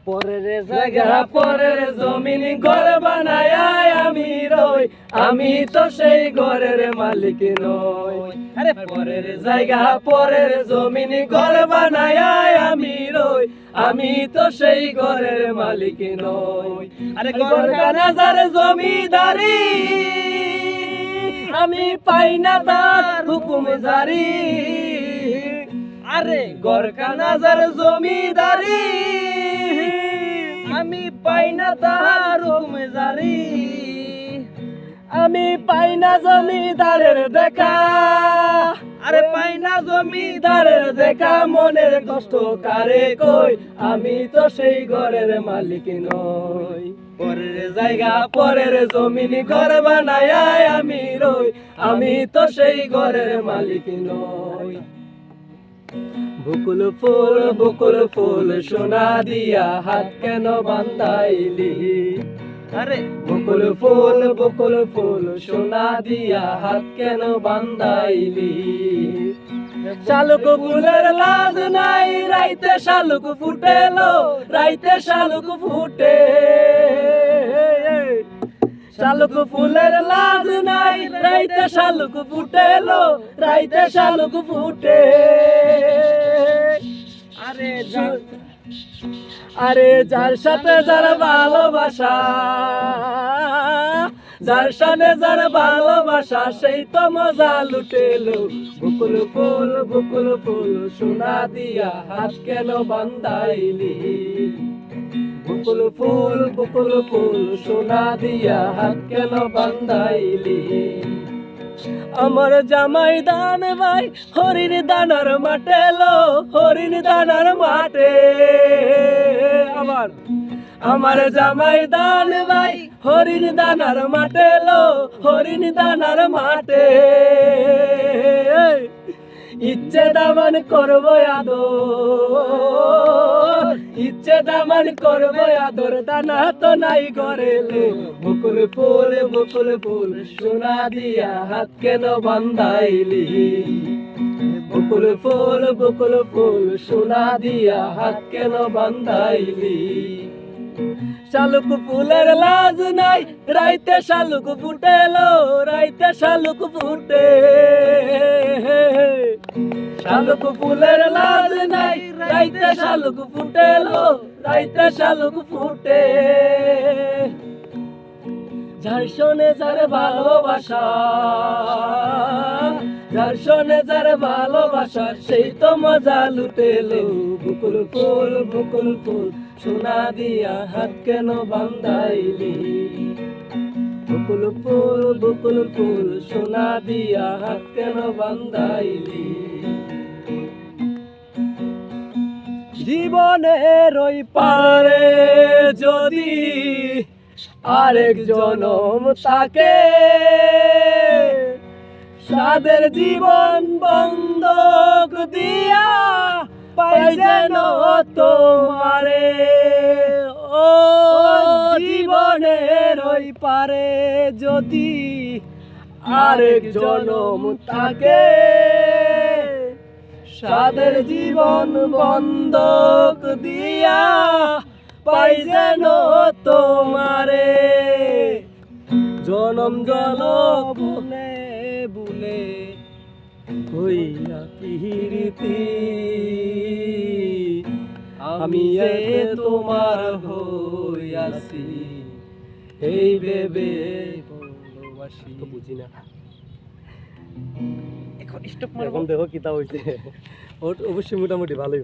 পরের জায়গা পরের জমিন ঘর বানায় আমি রই, আমি তো সেই ঘরের মালিক নই। আরে পরের জায়গা পরের জমিন ঘর বানায় আমি রই, আমি তো সেই ঘরের মালিক নই। আরে ঘর কানাজার জমিদারি আমি পাই না তার হুকুম জারি। আরে ঘর কানাজার জমিদারি আমি পাই না তার হুকুম জারি। আমি পাই না জমিদারের দেখা, আরে পাই না জমিদারের দেখা, মনের কষ্ট কারে কই, আমি তো সেই ঘরের মালিক নই। পরের জায়গা পরের জমিন ঘর বানায় আমি রই, আমি তো সেই ঘরের মালিক নই। বকুল ফুল সোনা দিয়া হাত কেন বান্ধাইলি? আরে বকুল ফুল সোনা দিয়া হাত কেন বান্ধাইলি? শালুক ফুলের লাজ নাই, রাইতে শালুক ফুটেলো, রাইতে শালুক ফুটে। শালুক ফুলের লাজ নাই, রাইতে শালুক ফুটেলো, রাইতে শালুক ফুটে। আরে যার সাথে যার ভালোবাসা, যার সাথে যার ভালোবাসা, সেই তো মজা লুটেলো। বকুল ফুল সোনা দিয়া হাত কেন বান্ধাইলি? বকুল ফুল সোনা দিয়া হাত কেন বান্ধাইলি? আমার জামাই দান ভাই হরিণ দানার মাঠে লো, হরিণ দানার মাঠে। আমার জামাই দান ভাই হরিণ দানার মাঠে লো, হরিণ দানার মাঠে। ইচ্ছে দামান করবো আদর, ইচ্ছে দামান করবো আদর, দানা তো নাই ঘরে লো। বকুল ফুল সোনা দিয়া হাত কেন বান্ধাইলি? বকুল ফুল সোনা দিয়া হাত কেন বান্ধাইলি? শালুক ফুলের লাজ নাই, রাইতে শালুক ফুটেলো, রাইতে শালুক ফুটে। শালুক ফুলের লাজ নাই, রাইতে শালুক ফুটেলো, রাইতে শালুক ফুটে। যার শোনে যার ভালোবাসা, যার শোনে যার ভালোবাসা, সেই তো মজা লুটেলো। বকুল ফুল সোনা দিয়া হাত কেন বান্ধাইলি? বকুল ফুল সোনা দিয়া হাত কেন বান্ধাইলি? জীবনের ওই পারে যদি আরেক জনম থাকে, সাদের জীবন বন্ধক দিয়া পাই যেন তোমারে। ও জীবনের ওই পারে যদি আরেক জনম থাকে, সাদের জীবন বন্ধক দিয়া পাই যেন তোমারে। জনম জনম বুলে বুলে হইয়া প্রীতি, আমি তোমার হইয়াছি এই ভেবে ভালোবাসি। তো বুঝি না এখন স্টপ মারবো, এখন দেখো কিতা হইছে। অবশ্যই মোটামুটি ভালোই।